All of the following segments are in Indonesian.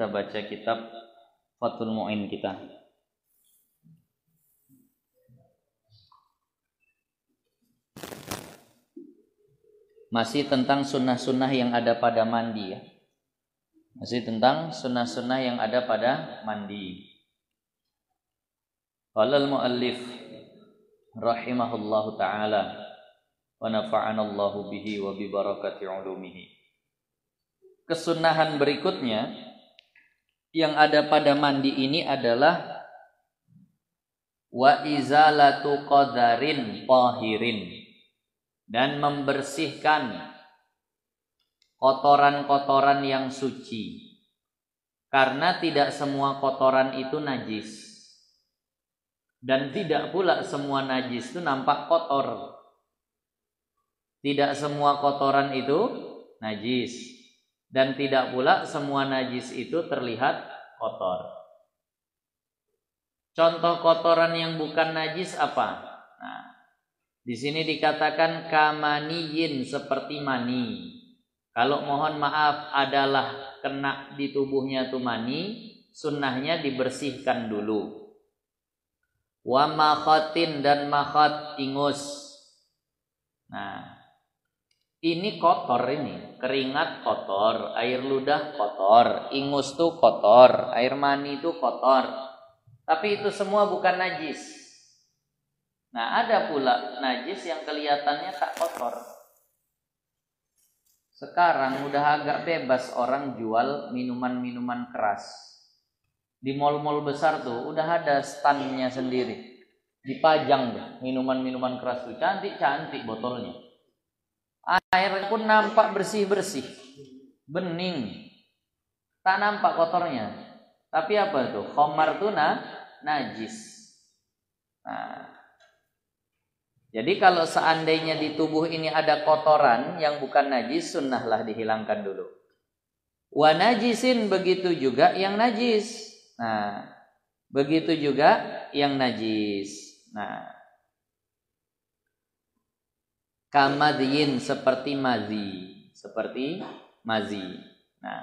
kita baca kitab Fathul Mu'in kita. Masih tentang sunnah-sunnah yang ada pada mandi ya. Masih tentang sunnah-sunnah yang ada pada mandi. Qala al-muallif rahimahullahu ta'ala wa nafa'anallahu bihi wa bi barakati ulumihi. Kesunahan berikutnya yang ada pada mandi ini adalah wa izalatu qadarin tahirin, dan membersihkan kotoran-kotoran yang suci. Karena tidak semua kotoran itu najis. Dan tidak pula semua najis itu nampak kotor. Tidak semua kotoran itu najis. Dan tidak pula semua najis itu terlihat kotor. Contoh kotoran yang bukan najis apa? Nah, di sini dikatakan kamaniyin, seperti mani. Kalau mohon maaf adalah kena di tubuhnya tuh mani, sunnahnya dibersihkan dulu. Wa makhatin, dan makhat, ingus. Nah, ini kotor ini, keringat kotor, air ludah kotor, ingus tuh kotor, air mani tuh kotor. Tapi itu semua bukan najis. Nah, ada pula najis yang kelihatannya tak kotor. Sekarang udah agak bebas orang jual minuman-minuman keras. Di mal-mal besar tuh udah ada standnya sendiri. Dipajang tuh minuman-minuman keras tuh, cantik-cantik botolnya. Air pun nampak bersih-bersih, bening, tak nampak kotornya. Tapi apa tuh? Khamar tuh najis. Nah, jadi kalau seandainya di tubuh ini ada kotoran yang bukan najis, sunnahlah dihilangkan dulu. Wa najisin, begitu juga yang najis. Nah, begitu juga yang najis. Nah, kamadyin, seperti mazi. Nah,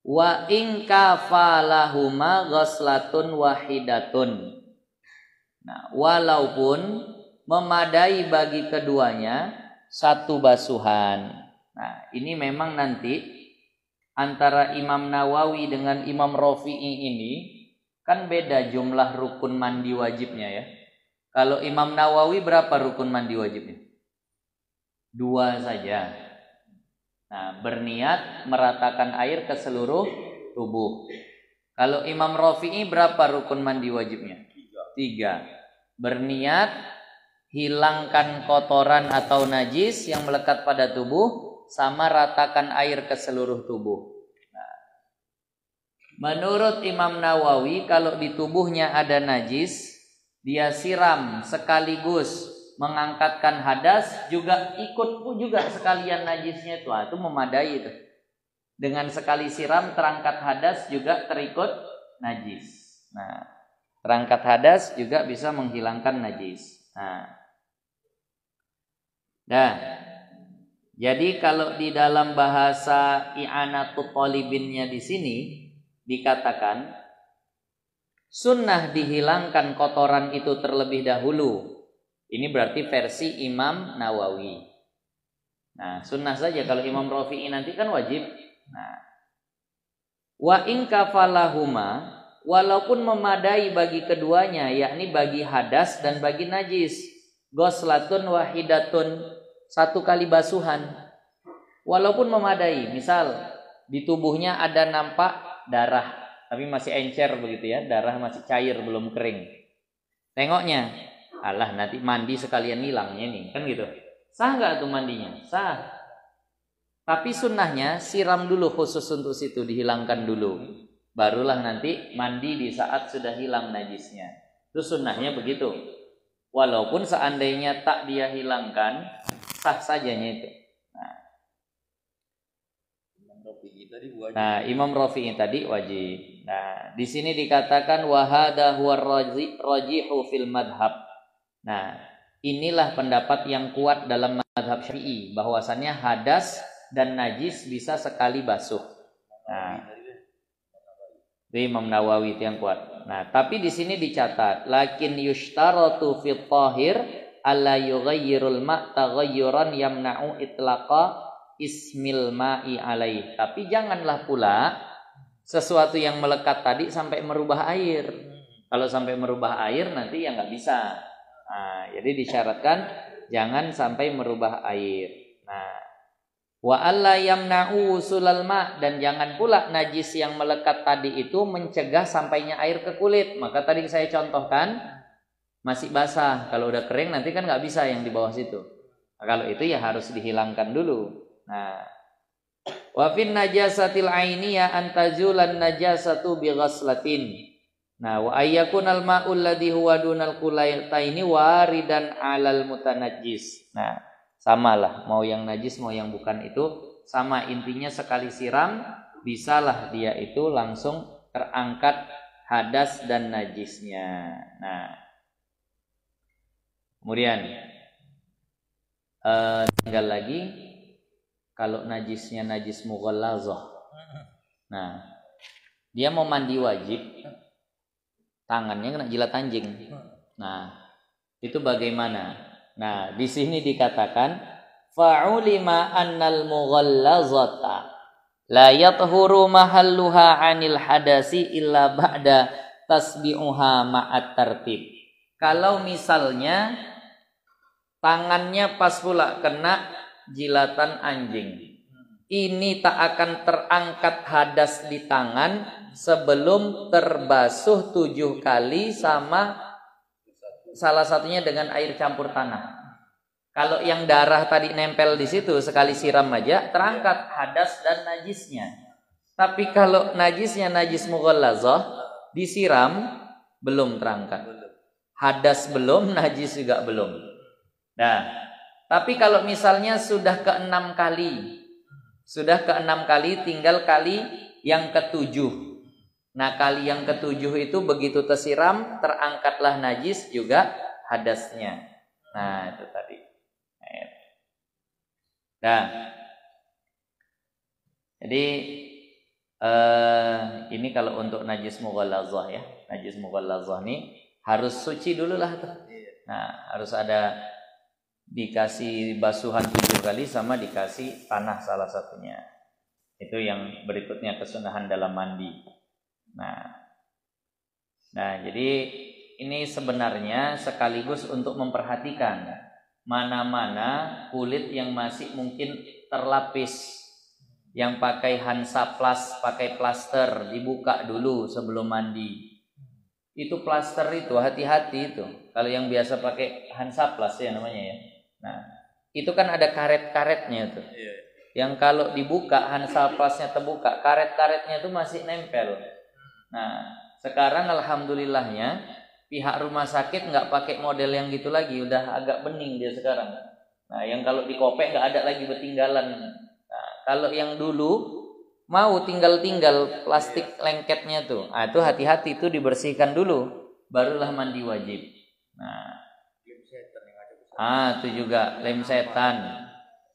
wa in kafalahuma ghuslatun wahidatun. Nah, walaupun memadai bagi keduanya satu basuhan. Nah, ini memang nanti antara Imam Nawawi dengan Imam Rafi'i ini kan beda jumlah rukun mandi wajibnya ya. Kalau Imam Nawawi berapa rukun mandi wajibnya? 2 saja. Nah, berniat meratakan air ke seluruh tubuh. Kalau Imam Rafi'i berapa rukun mandi wajibnya? 3. Berniat hilangkan kotoran atau najis yang melekat pada tubuh, sama ratakan air ke seluruh tubuh. Nah, menurut Imam Nawawi, kalau di tubuhnya ada najis, dia siram sekaligus mengangkatkan hadas, juga ikut juga sekalian najisnya itu memadai itu. Dengan sekali siram terangkat hadas juga terikut najis. Nah, terangkat hadas juga bisa menghilangkan najis. Nah, jadi kalau di dalam bahasa i'anatut thalibinnya di sini dikatakan sunnah dihilangkan kotoran itu terlebih dahulu. Ini berarti versi Imam Nawawi. Nah, sunnah saja. Kalau Imam Rafi'i nanti kan wajib. Nah, wa in kafalahuma, walaupun memadai bagi keduanya, yakni bagi hadas dan bagi najis, ghuslatun wahidatun, satu kali basuhan. Walaupun memadai, misal di tubuhnya ada nampak darah, tapi masih encer begitu ya, darah masih cair belum kering. Tengoknya, alah nanti mandi sekalian hilangnya nih, kan gitu. Sah nggak tuh mandinya? Sah. Tapi sunnahnya siram dulu khusus untuk situ, dihilangkan dulu. Barulah nanti mandi di saat sudah hilang najisnya. Itu sunnahnya begitu. Walaupun seandainya tak dia hilangkan, sah sajanya itu. Nah, Imam Rafi'i tadi wajib. Nah, di sini dikatakan wahada huwa rajihu fil madhab. Nah, inilah pendapat yang kuat dalam madhab Syafi'i, bahwasannya hadas dan najis bisa sekali basuh. Nah, Itu Imam Nawawi itu yang kuat. Nah, tapi di sini dicatat, lakin yushtaratu fit tahir alla yughayyirul ma' taghayyuran yamna'u itlaqa ismil ma'i alaih. Tapi janganlah pula sesuatu yang melekat tadi sampai merubah air. Kalau sampai merubah air nanti ya nggak bisa. Nah, jadi disyaratkan jangan sampai merubah air. Nah, wa alla yamna'u usulal ma', dan jangan pula najis yang melekat tadi itu mencegah sampainya air ke kulit. Maka tadi saya contohkan masih basah, kalau udah kering nanti kan nggak bisa yang di bawah situ. Nah, kalau itu ya harus dihilangkan dulu. Nah, wa fin najasatil ainiyah antazulan najasatu bi ghaslatin. Nah, wa ayyakunal ma'ul ladzi huwa dunal qulaitaini waridan 'alal mutanajjis. Nah, samalah mau yang najis mau yang bukan itu sama, intinya sekali siram bisalah dia itu langsung terangkat hadas dan najisnya. Nah, kemudian tinggal lagi kalau najisnya najis mughallazah. Nah, dia mau mandi wajib, tangannya kena jilat anjing. Nah, itu bagaimana? Nah, di sini dikatakan fa'ulima annal mughallazata la yathuru mahalluha 'anil hadasi illa ba'da tasbi'uha ma'at tartib. Kalau misalnya tangannya pas pula kena jilatan anjing, ini tak akan terangkat hadas di tangan sebelum terbasuh 7 kali sama salah satunya dengan air campur tanah. Kalau yang darah tadi nempel di situ sekali siram aja terangkat hadas dan najisnya. Tapi kalau najisnya najis mughallazah disiram belum terangkat. Hadas belum, najis juga belum. Nah, tapi kalau misalnya sudah ke-6 kali, tinggal kali yang ke-7. Nah, kali yang ke-7 itu begitu tersiram, terangkatlah najis juga hadasnya. Nah, itu tadi. Nah, jadi ini kalau untuk najis mughallazah ya. Najis mughallazah ini harus suci dulu lah tuh. Nah, harus ada dikasih basuhan 7 kali sama dikasih tanah salah satunya. Itu yang berikutnya kesunahan dalam mandi. Nah, jadi ini sebenarnya sekaligus untuk memperhatikan mana-mana kulit yang masih mungkin terlapis, yang pakai Hansaplast, pakai plaster, dibuka dulu sebelum mandi. Itu plaster itu hati-hati itu. Kalau yang biasa pakai Hansaplast ya namanya ya. Nah, itu kan ada karet-karetnya tuh. Yang kalau dibuka Hansaplastnya terbuka, karet-karetnya itu masih nempel. Nah, sekarang alhamdulillahnya pihak rumah sakit nggak pakai model yang gitu lagi, udah agak bening dia sekarang. Nah, yang kalau dikopek nggak ada lagi bertinggalan. Nah, kalau yang dulu mau tinggal-tinggal plastik lengketnya tuh, nah, itu hati-hati itu dibersihkan dulu, barulah mandi wajib. Nah, itu juga lem setan,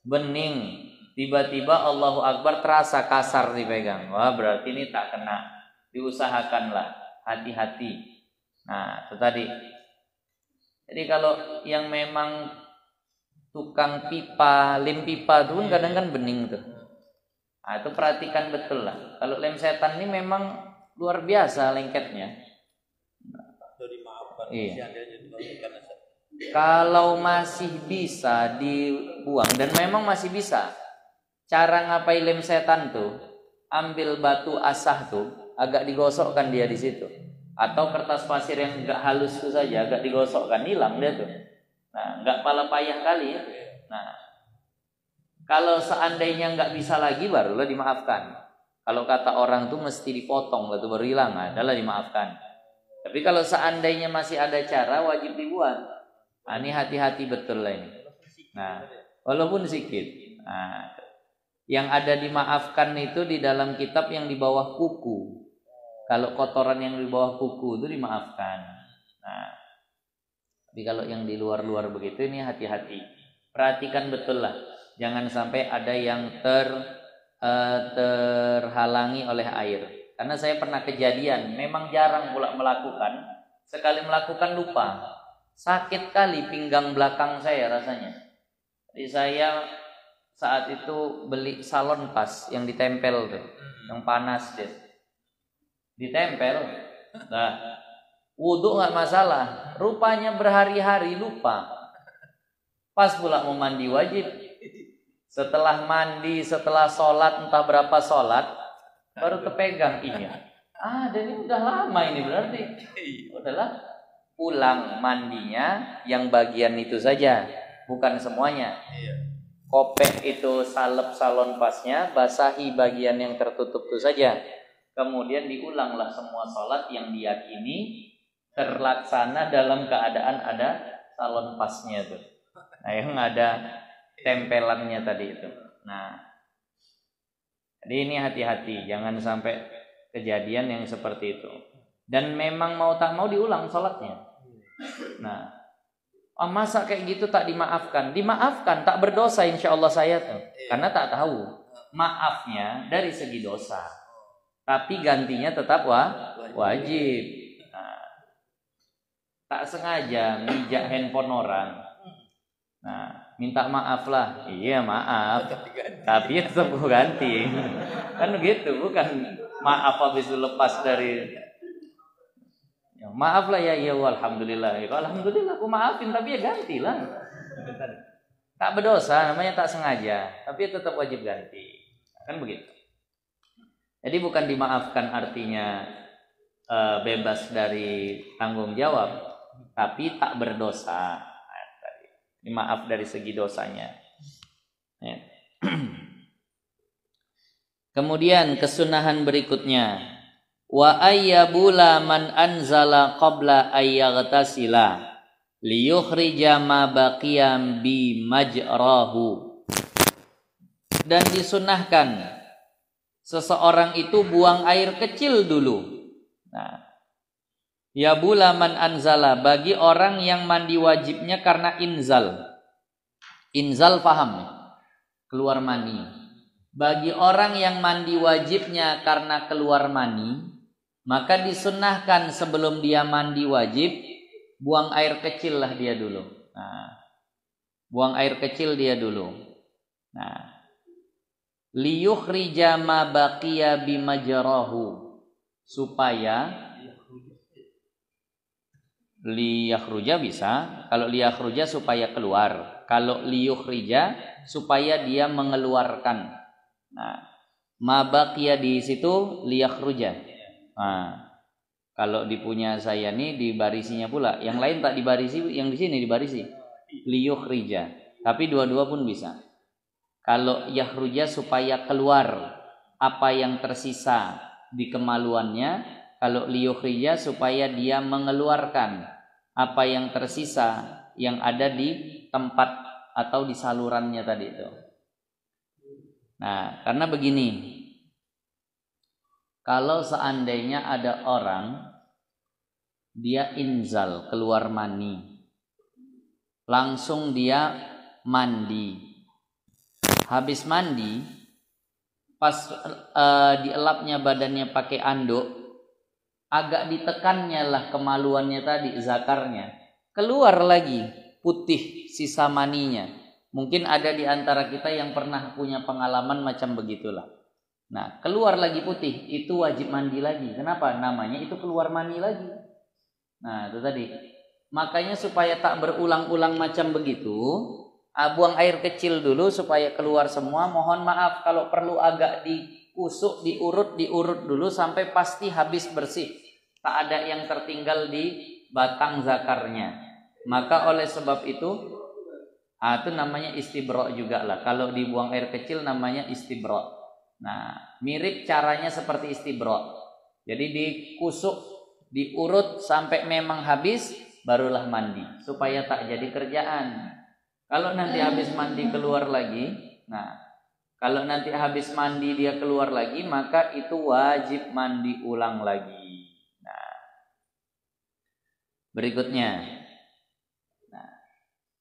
bening, tiba-tiba Allahu Akbar terasa kasar dipegang, wah berarti ini tak kena, diusahakanlah, hati-hati. Nah, itu tadi. Jadi kalau yang memang tukang pipa, lem pipa itu kan kadang kan bening tuh. Nah, itu perhatikan betul lah. Kalau lem setan ini memang luar biasa lengketnya. Iya. Kalau masih bisa dibuang dan memang masih bisa. Cara ngapai lem setan tuh, ambil batu asah tuh, agak digosokkan dia di situ. Atau kertas pasir yang enggak halus itu saja agak digosokkan, hilang dia tuh. Nah, enggak pala payah kali ya. Nah, kalau seandainya enggak bisa lagi barulah dimaafkan. Kalau kata orang tuh mesti dipotong lah tuh baru hilang, adalah dimaafkan. Tapi kalau seandainya masih ada cara wajib dibuat. Nah, ini hati-hati betul lah ini. Nah, walaupun sedikit. Nah, yang ada dimaafkan itu di dalam kitab yang di bawah kuku. Kalau kotoran yang di bawah kuku itu dimaafkan. Nah, tapi kalau yang di luar-luar begitu ini hati-hati. Perhatikan betul lah. Jangan sampai ada yang terhalangi oleh air. Karena saya pernah kejadian, memang jarang pula melakukan. Sekali melakukan lupa. Sakit kali pinggang belakang saya rasanya. Jadi saya saat itu beli salon pas yang ditempel tuh, yang panas deh. Ditempel. Nah, wudhu nggak masalah. Rupanya berhari-hari lupa. Pas pula mau mandi wajib. Setelah mandi, setelah sholat, entah berapa sholat, baru kepegang iya. Dan ini udah lama ini berarti. Udahlah, pulang mandinya yang bagian itu saja, bukan semuanya. Kopek itu salep salon pasnya, basahi bagian yang tertutup itu saja. Kemudian diulanglah semua sholat yang diyakini terlaksana dalam keadaan ada salon pasnya tuh. Nah, yang ada tempelannya tadi itu. Nah, jadi ini hati-hati, jangan sampai kejadian yang seperti itu. Dan memang mau tak mau diulang sholatnya. Nah, masa kayak gitu tak dimaafkan? Dimaafkan, tak berdosa insya Allah saya tuh. Karena tak tahu maafnya dari segi dosa. Tapi gantinya tetap wajib. Nah, tak sengaja mijak handphone orang. Nah, minta maaf lah. Iya maaf. Tapi tetap gue ganti. Kan gitu, bukan maaf habis lepas dari. Ya, maaf lah ya, alhamdulillah. Alhamdulillah aku maafin, tapi ya gantilah. Tak berdosa, namanya tak sengaja, tapi tetap wajib ganti. Kan begitu. Jadi bukan dimaafkan artinya bebas dari tanggung jawab, tapi tak berdosa. Maaf dari segi dosanya. Ya. Kemudian kesunahan berikutnya, wa ayyabula man anzala qabla ayyaghtasila liyukhrija ma baqiyam bi majrahu. Dan disunahkan seseorang itu buang air kecil dulu. Nah, ya bulaman anzala, bagi orang yang mandi wajibnya karena inzal. Inzal paham? Keluar mani. Bagi orang yang mandi wajibnya karena keluar mani, maka disunahkan sebelum dia mandi wajib, buang air kecil lah dia dulu. Nah, buang air kecil dia dulu. Nah, liyukhrija ma baqiya bimajrahu, supaya liyakhruja bisa. Kalau liyakhruja supaya keluar. Kalau liyukhrija supaya dia mengeluarkan. Nah, ma baqiya di situ liyakhruja. Nah, kalau di punya saya nih dibarisinya pula. Yang lain tak dibarisi, yang di sini dibarisi. Liyukhrija. Tapi dua-dua pun bisa. Kalau yakhruja supaya keluar apa yang tersisa di kemaluannya. Kalau liyukhrija supaya dia mengeluarkan apa yang tersisa yang ada di tempat atau di salurannya tadi itu. Nah, karena begini, kalau seandainya ada orang dia inzal, keluar mani, langsung dia mandi. Habis mandi, pas dielapnya badannya pakai anduk, agak ditekannya lah kemaluannya tadi, zakarnya, keluar lagi putih sisa maninya. Mungkin ada di antara kita yang pernah punya pengalaman macam begitulah. Nah, keluar lagi putih, itu wajib mandi lagi. Kenapa? Namanya itu keluar mani lagi. Nah, itu tadi. Makanya supaya tak berulang-ulang macam begitu, buang air kecil dulu supaya keluar semua. Mohon maaf kalau perlu agak diusuk, diurut dulu sampai pasti habis bersih. Tak ada yang tertinggal di batang zakarnya. Maka oleh sebab itu namanya istibra juga lah. Kalau dibuang air kecil namanya istibra. Nah, mirip caranya seperti istibra. Jadi dikusuk, diurut sampai memang habis, barulah mandi. Supaya tak jadi kerjaan. Kalau nanti habis mandi keluar lagi, kalau nanti habis mandi dia keluar lagi, maka itu wajib mandi ulang lagi. Nah, berikutnya.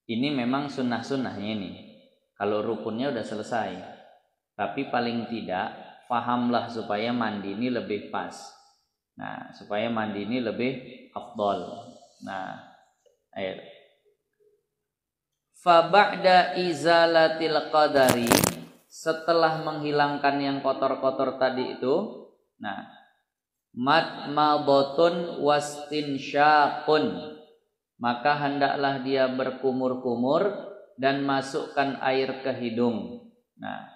Ini memang sunnah-sunnahnya ini. Kalau rukunnya udah selesai. Tapi paling tidak fahamlah supaya mandi ini lebih pas. Nah, supaya mandi ini lebih afdol. Nah, air. Fa ba'da izalatil qadari, setelah menghilangkan yang kotor-kotor tadi itu, nah, madmadatun wastinsyaqun, maka hendaklah dia berkumur-kumur dan masukkan air ke hidung. Nah,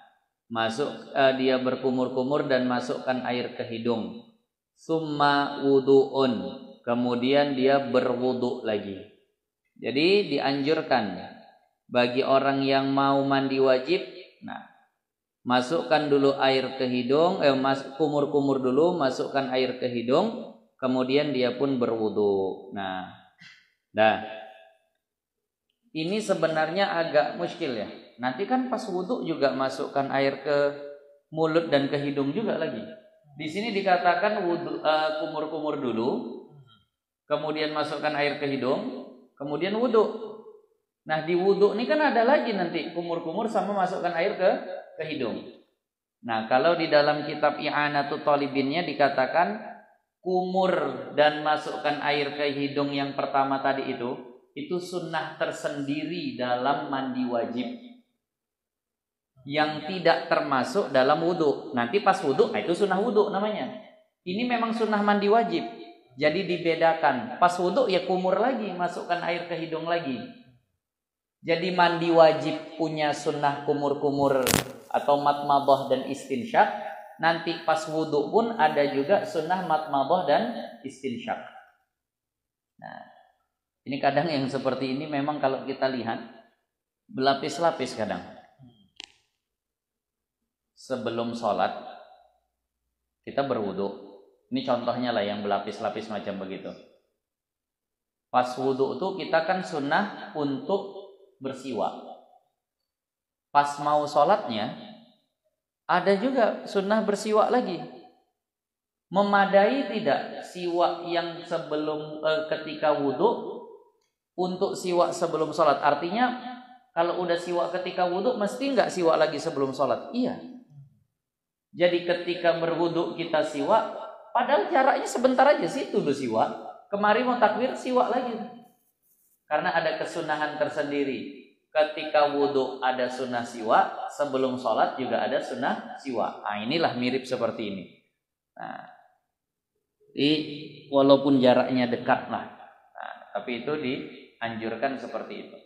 dia berkumur-kumur dan masukkan air ke hidung. Summa wudu'un, kemudian dia berwudu lagi. Jadi dianjurkan bagi orang yang mau mandi wajib, nah, masukkan dulu air ke hidung, kumur-kumur dulu, masukkan air ke hidung, kemudian dia pun berwudu. Nah, ini sebenarnya agak muskil ya. Nanti kan pas wudu juga masukkan air ke mulut dan ke hidung juga lagi. Di sini dikatakan wudu, kumur-kumur dulu, kemudian masukkan air ke hidung, kemudian wudu. Nah, di wudu ini kan ada lagi nanti kumur-kumur sama masukkan air ke hidung. Nah, kalau di dalam kitab I'anatul Talibinnya dikatakan kumur dan masukkan air ke hidung yang pertama tadi itu sunnah tersendiri dalam mandi wajib, yang tidak termasuk dalam wudu. Nanti pas wudu, itu sunnah wudu namanya. Ini memang sunnah mandi wajib. Jadi dibedakan. Pas wudu ya kumur lagi, masukkan air ke hidung lagi. Jadi mandi wajib punya sunnah kumur-kumur atau matmadah dan istinsyaq. Nanti pas wudu pun ada juga sunnah matmadah dan istinsyaq. Nah, ini kadang yang seperti ini memang kalau kita lihat berlapis-lapis kadang. Sebelum sholat kita berwudu. Ini contohnya lah yang berlapis-lapis macam begitu. Pas wudu itu kita kan sunnah untuk bersiwak. Pas mau sholatnya ada juga sunnah bersiwak lagi. Memadai tidak siwak yang sebelum ketika wudu untuk siwak sebelum sholat? Artinya kalau udah siwak ketika wudu mesti nggak siwak lagi sebelum sholat? Iya. Jadi ketika berwudu kita siwak, padahal jaraknya sebentar aja sih itu bersiwak. Kemarin mau takbir siwak lagi. Karena ada kesunahan tersendiri. Ketika wudu ada sunnah siwak, sebelum sholat juga ada sunnah siwak. Nah, inilah mirip seperti ini. Nah, walaupun jaraknya dekat lah, nah, tapi itu dianjurkan seperti itu.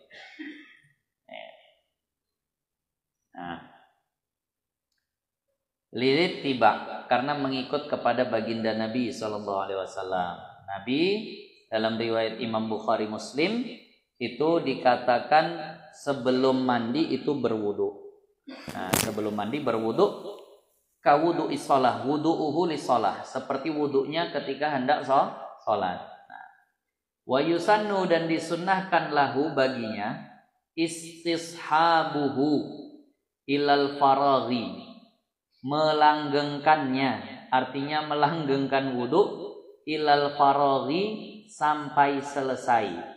Nah, lilit tiba, karena mengikut kepada baginda Nabi SAW. Nabi dalam riwayat Imam Bukhari Muslim itu dikatakan sebelum mandi itu berwudu. Nah, sebelum mandi berwudu, kawudu isolah, wudu'uhu lisolah, seperti wudunya ketika hendak sholat. Nah, wa yusannu, dan disunnahkan lahu baginya istishabuhu ilal faraghi, melanggengkannya, artinya melanggengkan wudu ilal faraghi, sampai selesai.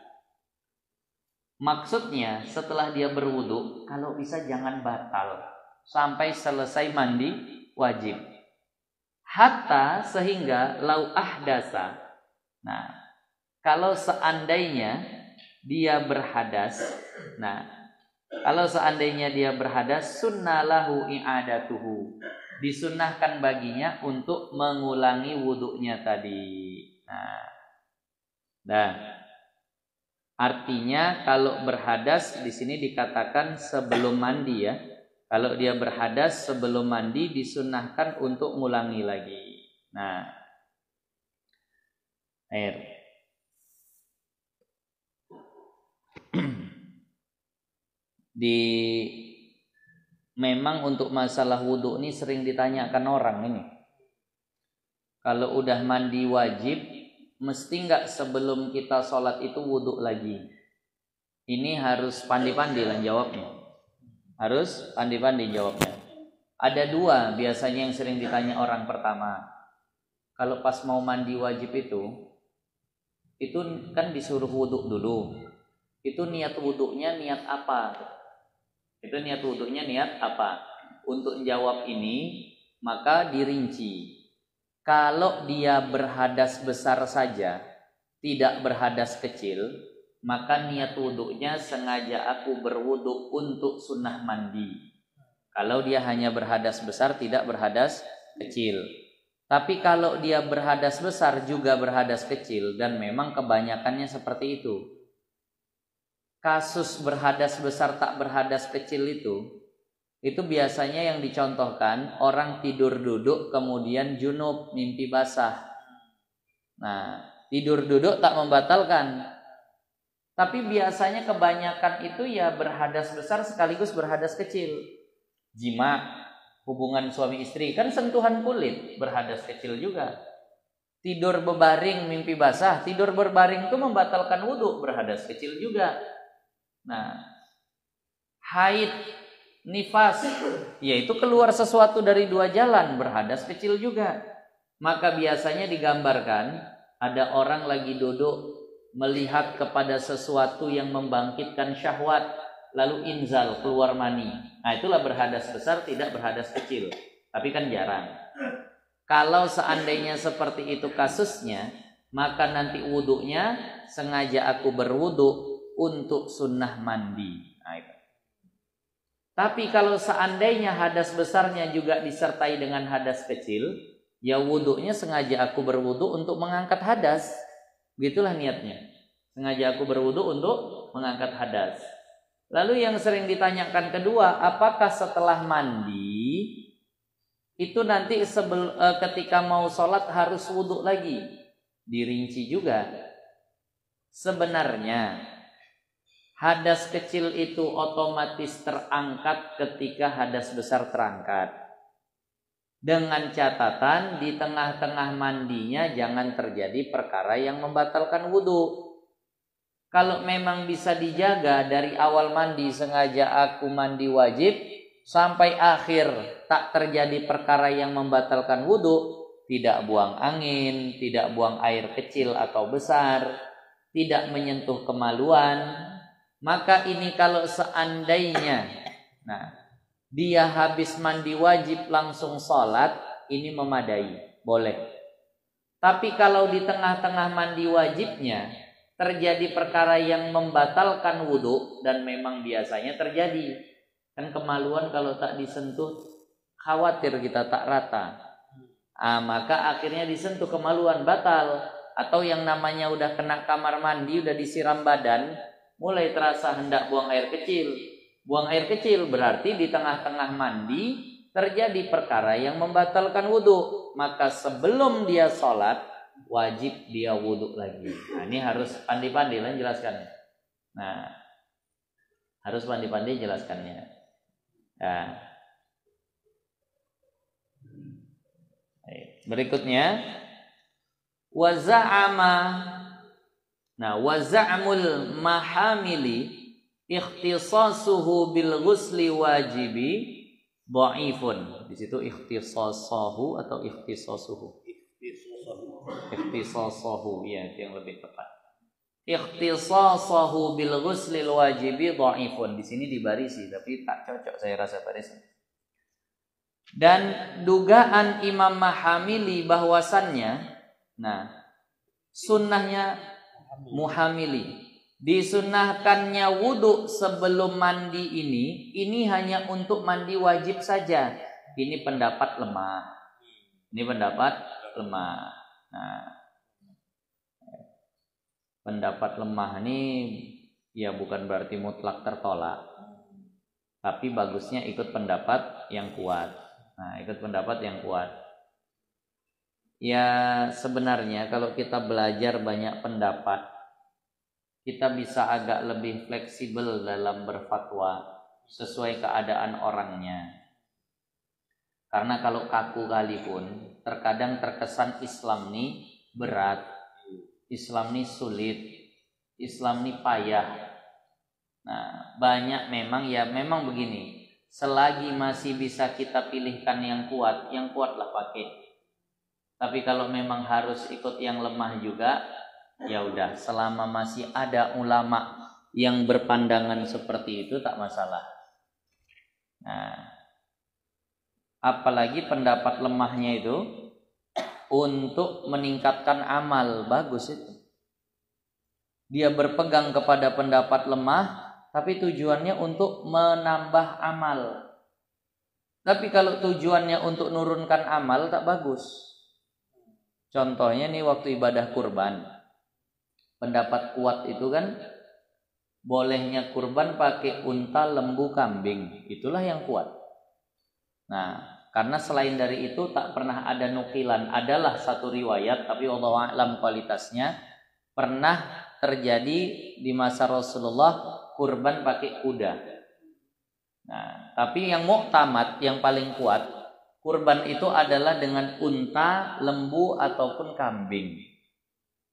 Maksudnya setelah dia berwudu, kalau bisa jangan batal sampai selesai mandi wajib. Hatta, sehingga lau ahdasa. Nah, kalau seandainya dia berhadas, nah, kalau seandainya dia berhadas, sunnalahu i'adatuhu, disunnahkan baginya untuk mengulangi wudunya tadi. Nah, artinya kalau berhadas di sini dikatakan sebelum mandi ya. Kalau dia berhadas sebelum mandi disunnahkan untuk ngulangi lagi. Nah, air. Memang untuk masalah wudu ini sering ditanyakan orang ini. Kalau udah mandi wajib, mesti nggak sebelum kita sholat itu wudu lagi? Ini harus pandai-pandai lah jawabnya. Harus pandai-pandai jawabnya. Ada dua biasanya yang sering ditanya orang. Pertama, kalau pas mau mandi wajib itu kan disuruh wudu dulu. Itu niat wudunya niat apa? Itu niat wudunya niat apa? Untuk menjawab ini, maka dirinci. Kalau dia berhadas besar saja, tidak berhadas kecil, maka niat wudhunya sengaja aku berwudhu untuk sunnah mandi. Kalau dia hanya berhadas besar, tidak berhadas kecil. Tapi kalau dia berhadas besar juga berhadas kecil, dan memang kebanyakannya seperti itu. Kasus berhadas besar tak berhadas kecil itu biasanya yang dicontohkan orang tidur duduk kemudian junub, mimpi basah. Nah, tidur duduk tak membatalkan. Tapi biasanya kebanyakan itu ya berhadas besar sekaligus berhadas kecil. Jima, hubungan suami istri, kan sentuhan kulit, berhadas kecil juga. Tidur berbaring, mimpi basah, tidur berbaring itu membatalkan wudhu, berhadas kecil juga. Nah, haid, nifas, yaitu keluar sesuatu dari dua jalan, berhadas kecil juga. Maka biasanya digambarkan ada orang lagi duduk melihat kepada sesuatu yang membangkitkan syahwat, lalu inzal, keluar mani. Nah, itulah berhadas besar, tidak berhadas kecil. Tapi kan jarang. Kalau seandainya seperti itu kasusnya, maka nanti wudhunya sengaja aku berwudhu untuk sunnah mandi. Nah, itu. Tapi kalau seandainya hadas besarnya juga disertai dengan hadas kecil, ya wudhunya sengaja aku berwudhu untuk mengangkat hadas. Begitulah niatnya. Sengaja aku berwudhu untuk mengangkat hadas. Lalu yang sering ditanyakan kedua, apakah setelah mandi itu nanti ketika mau sholat harus wudhu lagi? Dirinci juga. Sebenarnya hadas kecil itu otomatis terangkat ketika hadas besar terangkat. Dengan catatan di tengah-tengah mandinya jangan terjadi perkara yang membatalkan wudhu. Kalau memang bisa dijaga dari awal mandi sengaja aku mandi wajib sampai akhir tak terjadi perkara yang membatalkan wudhu, tidak buang angin, tidak buang air kecil atau besar, tidak menyentuh kemaluan, maka ini kalau seandainya dia habis mandi wajib langsung sholat, ini memadai, boleh. Tapi kalau di tengah-tengah mandi wajibnya terjadi perkara yang membatalkan wudhu, dan memang biasanya terjadi, kan kemaluan kalau tak disentuh khawatir kita tak rata, maka akhirnya disentuh kemaluan batal. Atau yang namanya udah kena kamar mandi, udah disiram badan, mulai terasa hendak buang air kecil. Buang air kecil berarti di tengah-tengah mandi terjadi perkara yang membatalkan wudhu, maka sebelum dia sholat wajib dia wudhu lagi. Nah, ini harus pandai-pandai lah jelaskannya. Nah, harus pandai-pandai jelaskannya. Nah, berikutnya waza'ama. Nah, waza'amul mahamili ikhtisasuhu bil ghusli wajibi dhaifun. Di situ ikhtisasahu atau ikhtisasuhu? Ikhtisasahu, ya, itu yang lebih tepat. Ikhtisasahu bil ghusli wajibi dhaifun. Di sini dibarisi tapi tak cocok saya rasa baris. Dan dugaan Imam Mahamili bahwasannya, sunnahnya Muhamili, disunnahkannya wudhu sebelum mandi ini hanya untuk mandi wajib saja. Ini pendapat lemah. Ini pendapat lemah. Nah, pendapat lemah ini ya bukan berarti mutlak tertolak, tapi bagusnya ikut pendapat yang kuat. Nah, ikut pendapat yang kuat. Ya sebenarnya kalau kita belajar banyak pendapat, kita bisa agak lebih fleksibel dalam berfatwa sesuai keadaan orangnya. Karena kalau kaku kali pun terkadang terkesan Islam nih berat, Islam nih sulit, Islam nih payah. Nah, banyak memang begini. Selagi masih bisa kita pilihkan yang kuatlah pakai. Tapi kalau memang harus ikut yang lemah juga, ya udah, selama masih ada ulama yang berpandangan seperti itu tak masalah. Nah, Apalagi pendapat lemahnya itu untuk meningkatkan amal, bagus itu. Dia berpegang kepada pendapat lemah, tapi tujuannya untuk menambah amal. Tapi kalau tujuannya untuk nurunkan amal, tak bagus. Contohnya nih waktu ibadah kurban. Pendapat kuat itu kan bolehnya kurban pakai unta, lembu, kambing. Itulah yang kuat. Nah, karena selain dari itu tak pernah ada nukilan. Adalah satu riwayat, tapi wallahu a'lam kualitasnya, pernah terjadi di masa Rasulullah kurban pakai kuda. Nah, tapi yang muktamad, yang paling kuat, kurban itu adalah dengan unta, lembu ataupun kambing.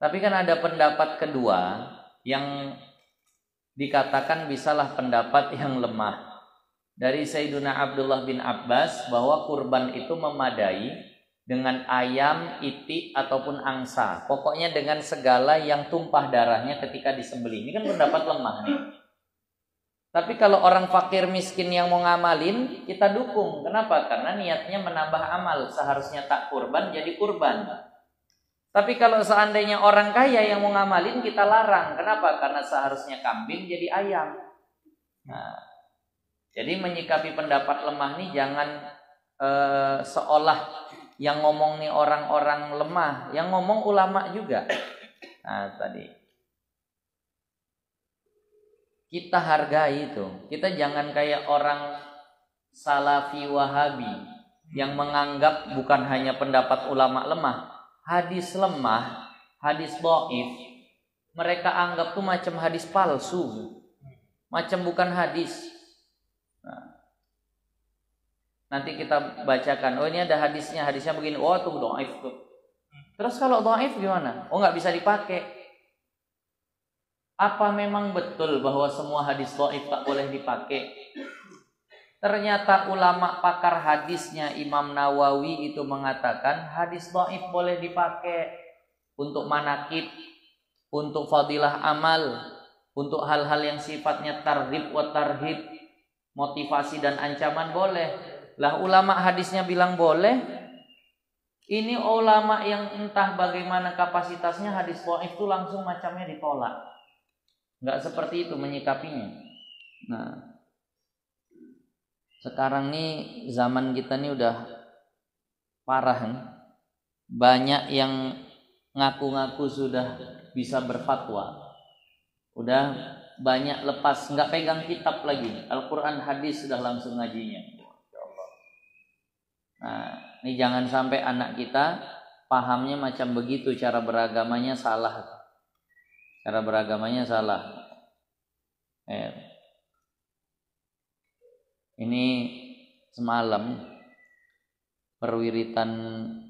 Tapi kan ada pendapat kedua yang dikatakan bisalah pendapat yang lemah. Dari Sayyiduna Abdullah bin Abbas bahwa kurban itu memadai dengan ayam, itik ataupun angsa. Pokoknya dengan segala yang tumpah darahnya ketika disembelih. Ini kan pendapat lemah nih. Tapi kalau orang fakir miskin yang mau ngamalin, kita dukung. Kenapa? Karena niatnya menambah amal. Seharusnya tak kurban jadi kurban. Tapi kalau seandainya orang kaya yang mau ngamalin, kita larang. Kenapa? Karena seharusnya kambing jadi ayam. Nah, jadi menyikapi pendapat lemah nih jangan seolah yang ngomong nih orang-orang lemah, yang ngomong ulama juga. Nah, tadi kita hargai itu. Kita jangan kayak orang Salafi Wahabi yang menganggap bukan hanya pendapat ulama lemah, hadis lemah, hadis dhaif, mereka anggap tuh macam hadis palsu, macam bukan hadis. Nah, nanti kita bacakan, oh ini ada hadisnya begini, oh tuh dhaif tuh. Terus kalau dhaif gimana? Oh nggak bisa dipakai. Apa memang betul bahwa semua hadis dhaif tak boleh dipakai? Ternyata ulama pakar hadisnya Imam Nawawi itu mengatakan hadis dhaif boleh dipakai untuk manakib, untuk fadilah amal, untuk hal-hal yang sifatnya targhib wa tarhib, motivasi dan ancaman boleh. Lah ulama hadisnya bilang boleh. Ini ulama yang entah bagaimana kapasitasnya hadis dhaif itu langsung macamnya ditolak. Enggak seperti itu menyikapinya. Nah, sekarang nih zaman kita nih udah parah nih. Banyak yang ngaku-ngaku sudah bisa berfatwa. Udah banyak lepas, enggak pegang kitab lagi. Al-Quran hadis sudah langsung ngajinya. Nah, ini jangan sampai anak kita pahamnya macam begitu, cara beragamanya salah. Cara beragamanya salah. Ini semalam perwiritan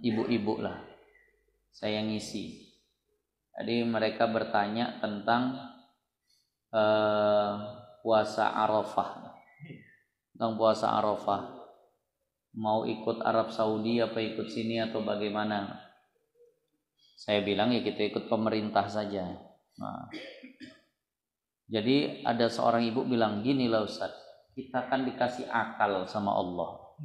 ibu-ibu lah, saya ngisi. Jadi mereka bertanya tentang puasa Arafah. Tentang puasa Arafah. Mau ikut Arab Saudi apa ikut sini atau bagaimana? Saya bilang ya kita ikut pemerintah saja. Nah, jadi ada seorang ibu bilang gini lah Ustaz, kita kan dikasih akal sama Allah.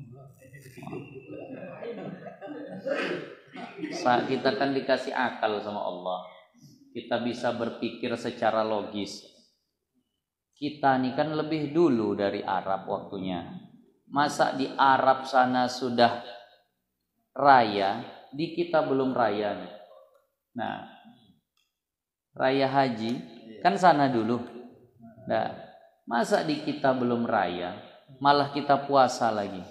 Kita kan dikasih akal sama Allah. Kita bisa berpikir secara logis. Kita nih kan lebih dulu dari Arab waktunya. Masa di Arab sana sudah raya, di kita belum raya. Nah, raya haji kan sana dulu. Nah, masa di kita belum raya, malah kita puasa lagi.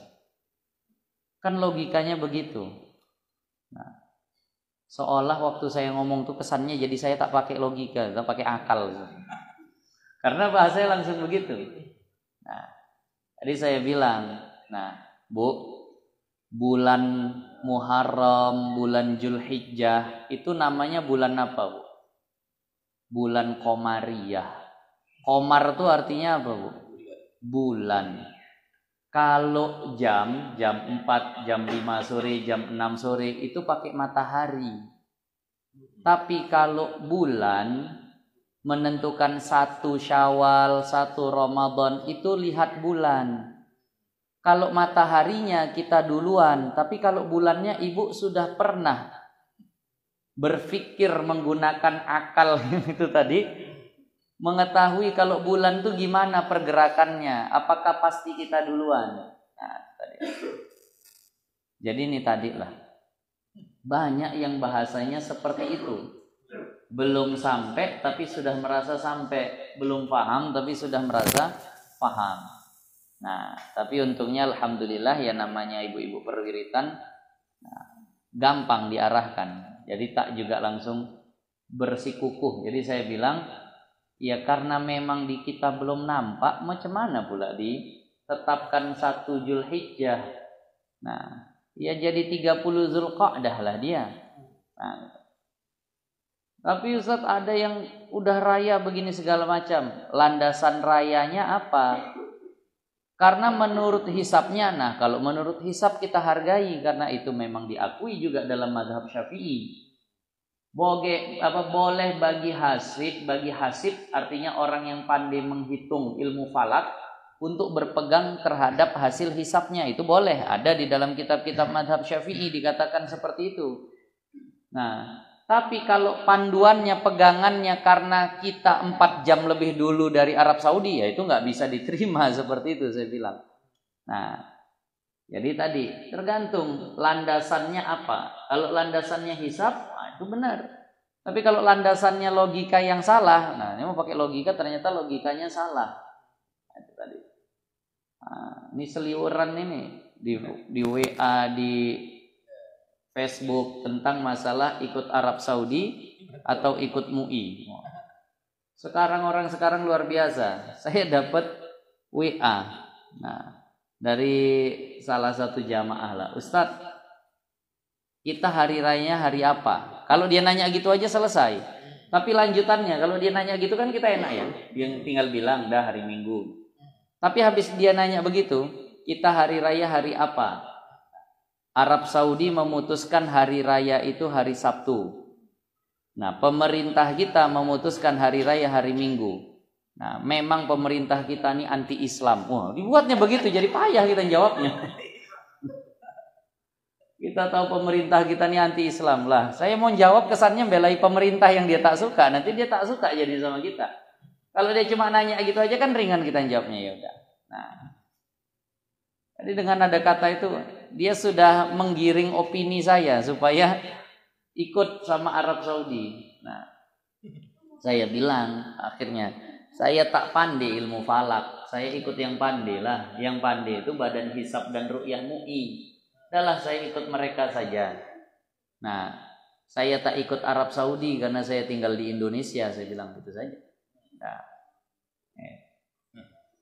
Kan logikanya begitu. Nah, seolah waktu saya ngomong tuh kesannya jadi saya tak pakai logika, tak pakai akal. Karena bahasanya langsung begitu. Nah, jadi saya bilang, nah Bu, bulan Muharram, bulan Zulhijjah itu namanya bulan apa Bu? Bulan Qamariyah. Qamar itu artinya apa Bu? Bulan. Kalau jam 4, jam 5 sore, jam 6 sore itu pakai matahari. Tapi kalau bulan menentukan 1 Syawal, 1 Ramadan itu lihat bulan. kalau mataharinya kita duluan, tapi kalau bulannya ibu sudah pernah berpikir menggunakan akal itu tadi, mengetahui kalau bulan itu gimana pergerakannya, apakah pasti kita duluan. Nah, tadi. Jadi ini tadi lah, banyak yang bahasanya seperti itu, belum sampai tapi sudah merasa sampai, belum paham tapi sudah merasa paham. Nah, tapi untungnya alhamdulillah ya namanya ibu-ibu perwiritan, gampang diarahkan. Jadi tak juga langsung bersikukuh. Jadi saya bilang, ya karena memang di kita belum nampak, macam mana pula ditetapkan 1 Zulhijjah. Nah, ya jadi 30 Zulqa'dah lah dia. Nah, tapi Ustaz ada yang udah raya begini segala macam. Landasan rayanya apa? Karena menurut hisabnya, nah kalau menurut hisab kita hargai karena itu memang diakui juga dalam mazhab Syafi'i. Boleh bagi hasib artinya orang yang pandai menghitung ilmu falak untuk berpegang terhadap hasil hisabnya, itu boleh, ada di dalam kitab-kitab mazhab Syafi'i dikatakan seperti itu. Nah, tapi kalau panduannya, pegangannya karena kita 4 jam lebih dulu dari Arab Saudi, ya itu nggak bisa diterima seperti itu saya bilang. Nah, jadi tadi tergantung landasannya apa. Kalau landasannya hisab, nah itu benar. Tapi kalau landasannya logika yang salah, nah ini mau pakai logika ternyata logikanya salah. Nah, itu tadi. Nah, ini seliuran ini di WA, di Facebook tentang masalah ikut Arab Saudi atau ikut MUI. Sekarang orang sekarang luar biasa. Saya dapat WA. Nah, dari salah satu jamaah lah, Ustadz, kita hari rayanya hari apa? Kalau dia nanya gitu aja selesai. Tapi lanjutannya, kalau dia nanya gitu kan kita enak ya. Dia tinggal bilang, dah hari Minggu. Tapi habis dia nanya begitu, kita hari raya hari apa? Arab Saudi memutuskan hari raya itu hari Sabtu. Nah, pemerintah kita memutuskan hari raya hari Minggu. Nah, memang pemerintah kita ini anti Islam. Wah, dibuatnya begitu jadi payah kita jawabnya. Kita tahu pemerintah kita ini anti Islam lah. Saya mau jawab kesannya belai pemerintah yang dia tak suka. Nanti dia tak suka jadi sama kita. Kalau dia cuma nanya gitu aja kan ringan kita jawabnya, ya udah. Nah, jadi dengan ada kata itu, dia sudah menggiring opini saya supaya ikut sama Arab Saudi. Nah, saya bilang akhirnya, saya tak pandai ilmu falak, saya ikut yang pandai lah. Yang pandai itu Badan Hisab dan Ru'yah MUI. Udahlah saya ikut mereka saja. Nah, saya tak ikut Arab Saudi karena saya tinggal di Indonesia, saya bilang gitu saja. Nah,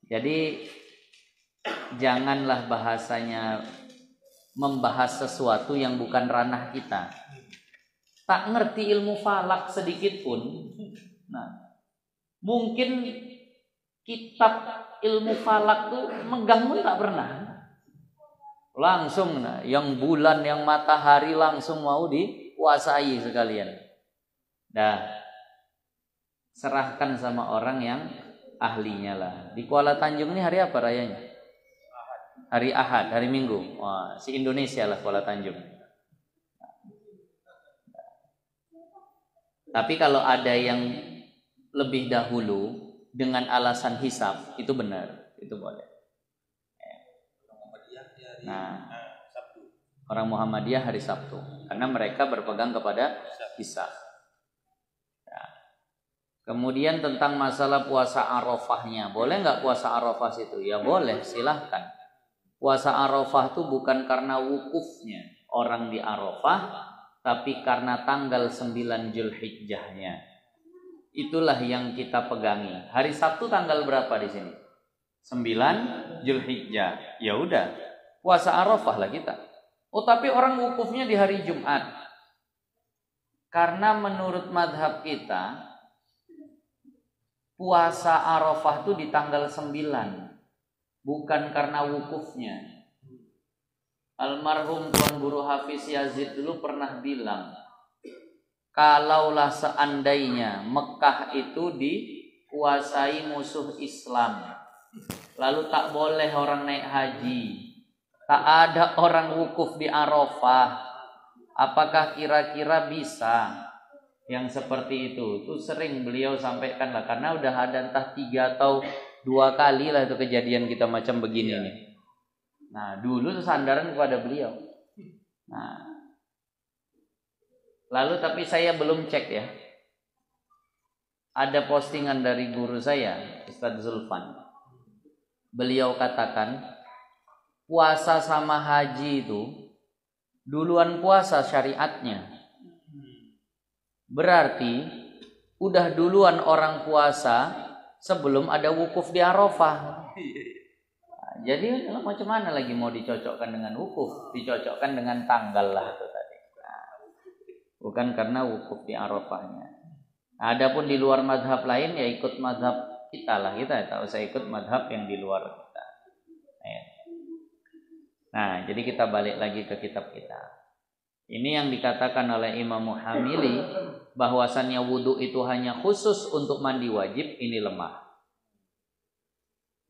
jadi janganlah bahasanya membahas sesuatu yang bukan ranah kita. Tak ngerti ilmu falak sedikit pun. Nah, mungkin kitab ilmu falak tuh megang pun tak pernah. Langsung nah, yang bulan, yang matahari langsung mau dikuasai sekalian. Dah, serahkan sama orang yang ahlinya lah. Di Kuala Tanjung ini hari apa rayanya? Hari Ahad, hari Minggu. Wah, si Indonesia lah Kuala Tanjung. Tapi kalau ada yang lebih dahulu dengan alasan hisab, itu benar, itu boleh. Nah, orang Muhammadiyah hari Sabtu, karena mereka berpegang kepada hisab. Ya. Kemudian tentang masalah puasa Arafahnya, boleh nggak puasa Arafah itu? Ya boleh, silahkan. Puasa Arafah itu bukan karena wukufnya orang di Arafah, tapi karena tanggal 9 Zulhijjahnya. Itulah yang kita pegangi. Hari Sabtu tanggal berapa di sini? 9 Zulhijjah. Ya udah, puasa Arafah lah kita. Oh, tapi orang wukufnya di hari Jumat. Karena menurut madhab kita, puasa Arafah itu di tanggal 9. Bukan karena wukufnya. Almarhum Tuan Guru Hafiz Yazid dulu pernah bilang, kalaulah seandainya Mekah itu dikuasai musuh Islam, lalu tak boleh orang naik haji, Tak ada orang wukuf di Arafah. Apakah kira-kira bisa yang seperti itu? Itu sering beliau sampaikan lah, karena udah ada entah 3 atau 2 kali lah itu kejadian kita macam begini nih. Nah, dulu itu sandaran kepada beliau. Nah, lalu tapi saya belum cek ya. Ada postingan dari guru saya, Ustadz Zulfan. Beliau katakan, puasa sama haji itu duluan puasa syariatnya. Berarti udah duluan orang puasa sebelum ada wukuf di Arafah. Nah, jadi macam mana lagi mau dicocokkan dengan wukuf? Dicocokkan dengan tanggal lah itu tadi. Nah, bukan karena wukuf di Arafahnya. Nah, adapun di luar mazhab lain ya ikut mazhab kita lah, kita tak usah ikut mazhab yang di luar kita. Nah, jadi kita balik lagi ke kitab kita. Ini yang dikatakan oleh Imam Muhamili, bahwasannya wudu itu hanya khusus untuk mandi wajib, ini lemah.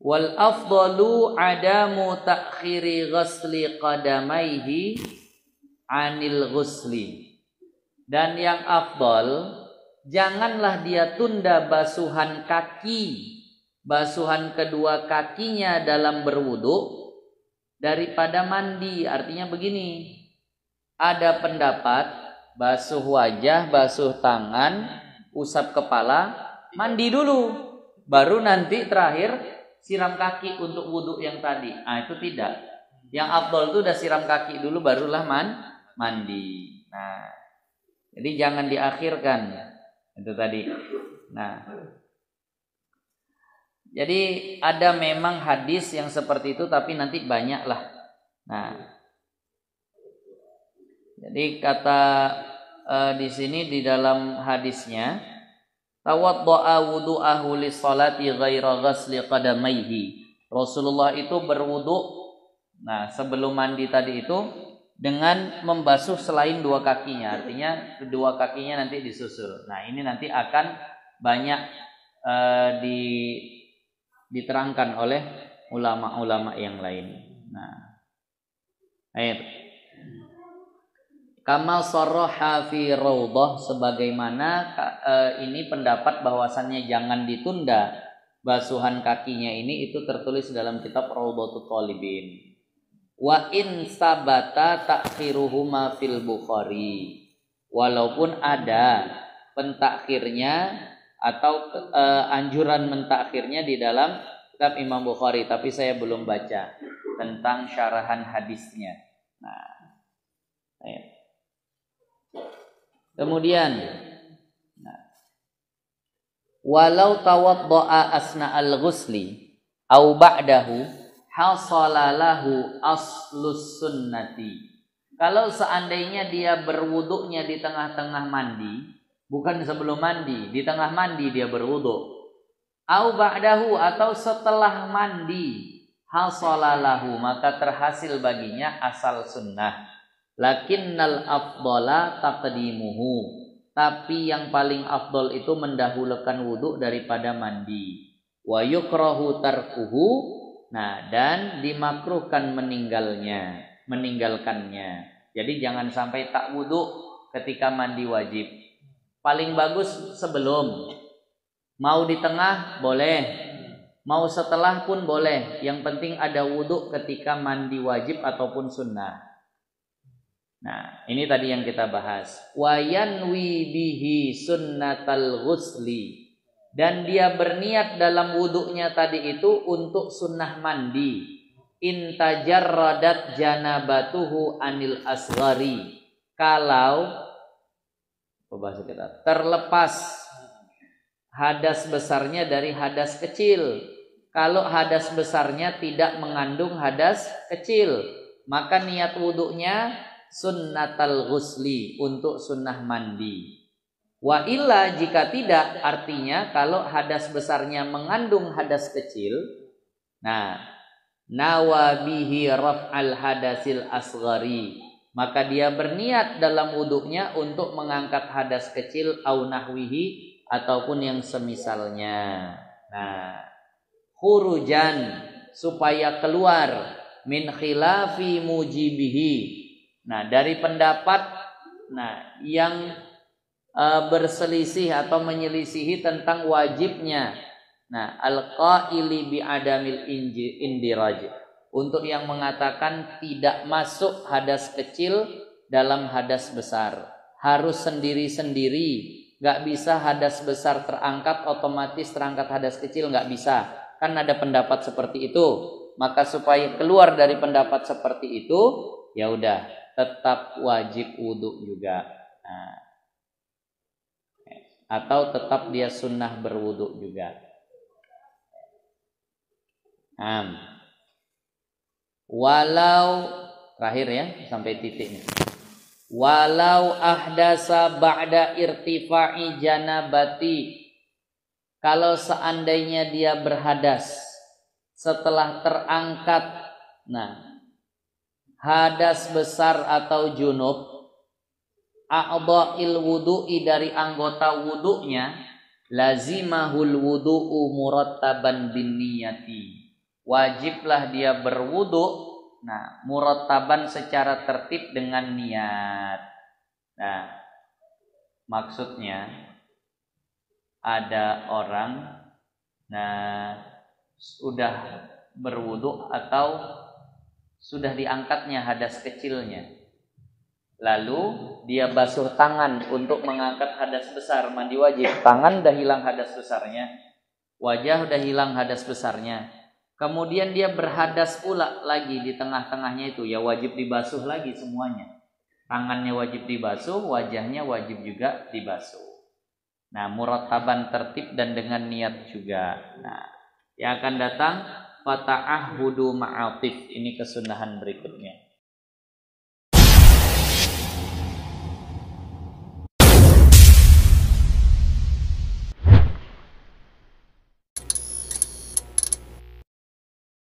Wal afdalu adamu ta'khiri ghusli qadamaihi anil ghusli. Dan yang afdal, janganlah dia tunda basuhan kaki, basuhan kedua kakinya dalam berwudu daripada mandi. Artinya begini, ada pendapat basuh wajah, basuh tangan, usap kepala, mandi dulu, baru nanti terakhir siram kaki untuk wudu yang tadi. Nah, itu tidak. Yang afdal itu udah siram kaki dulu barulah mandi. Nah, jadi jangan diakhirkan. Itu tadi. Nah, jadi ada memang hadis yang seperti itu, tapi nanti banyak lah. Nah, jadi kata di sini di dalam hadisnya, tawadda'a wudu'ahu lis-salati ghaira ghasli qadamaihi. Rasulullah itu berwudu, nah sebelum mandi tadi itu dengan membasuh selain 2 kakinya, artinya kedua kakinya nanti disusul. Nah, ini nanti akan banyak diterangkan oleh ulama-ulama yang lain. Nah, Kamal sarraha fi raudhah, sebagaimana ini pendapat bahwasannya jangan ditunda basuhan kakinya ini, itu tertulis dalam kitab Raudhatul Talibin. Wa in sabata takhiruhuma fil Bukhari, walaupun ada pentakhirnya atau anjuran mentakhirnya di dalam kitab Imam Bukhari, tapi saya belum baca tentang syarahan hadisnya. Nah, kemudian, walau tawadda'a asna al-ghusli au ba'dahu hasalalahu aslus sunnati. Kalau seandainya dia berwuduknya di tengah-tengah mandi, bukan sebelum mandi, di tengah mandi dia berwuduk, au ba'dahu atau setelah mandi, hasalalahu maka terhasil baginya asal sunnah. Lakinnal afdala taqdimuhu, tapi yang paling afdal itu mendahulukan wudu daripada mandi. Wa yukrahu tarkuhu, nah dan dimakruhkan meninggalkannya. Jadi jangan sampai tak wudu ketika mandi wajib. Paling bagus sebelum. Mau di tengah boleh, mau setelah pun boleh. Yang penting ada wudu ketika mandi wajib ataupun sunnah. Nah, ini tadi yang kita bahas. Wa yanwi bihi sunnatal ghusli, dan dia berniat dalam wuduknya tadi itu untuk sunnah mandi. In tajarradat janabatuhu anil asghari, kalau bahasa kita terlepas hadas besarnya dari hadas kecil. Kalau hadas besarnya tidak mengandung hadas kecil, maka niat wuduknya sunnatal ghusli, untuk sunnah mandi. Wa illa, jika tidak, artinya kalau hadas besarnya mengandung hadas kecil, nah nawa bihi raf'al hadasil asghari, maka dia berniat dalam wuduknya untuk mengangkat hadas kecil au nahwihi, ataupun yang semisalnya. Nah, khurujan, supaya keluar min khilafi mujibihi. Nah, dari pendapat yang berselisih atau menyelisihi tentang wajibnya. Nah, al-qaili bi adamil indiraj. Untuk yang mengatakan tidak masuk hadas kecil dalam hadas besar. Harus sendiri-sendiri. Gak bisa hadas besar terangkat otomatis terangkat hadas kecil, gak bisa. Kan ada pendapat seperti itu. Maka supaya keluar dari pendapat seperti itu, ya udah tetap wajib wudu juga. Nah, atau tetap dia sunnah berwudu juga. Walau terakhir ya sampai titiknya. Walau ahdasa ba'da irtifa'i janabati. Kalau seandainya dia berhadas setelah terangkat hadas besar atau junub, a'dha'il wudu'i dari anggota wudu'nya, lazimahul wudu'u murattaban bin niyati. Wajiblah dia berwudu murattaban secara tertib dengan niat. Nah, maksudnya ada orang sudah berwudu atau sudah diangkatnya hadas kecilnya. Lalu dia basuh tangan untuk mengangkat hadas besar, mandi wajib. Tangan udah hilang hadas besarnya, wajah udah hilang hadas besarnya. Kemudian dia berhadas pula lagi di tengah-tengahnya itu, ya wajib dibasuh lagi semuanya. Tangannya wajib dibasuh, wajahnya wajib juga dibasuh. Nah, murattaban tertib dan dengan niat juga. Nah, yang akan datang fata'ahhudu ma'atif. Ini kesunahan berikutnya.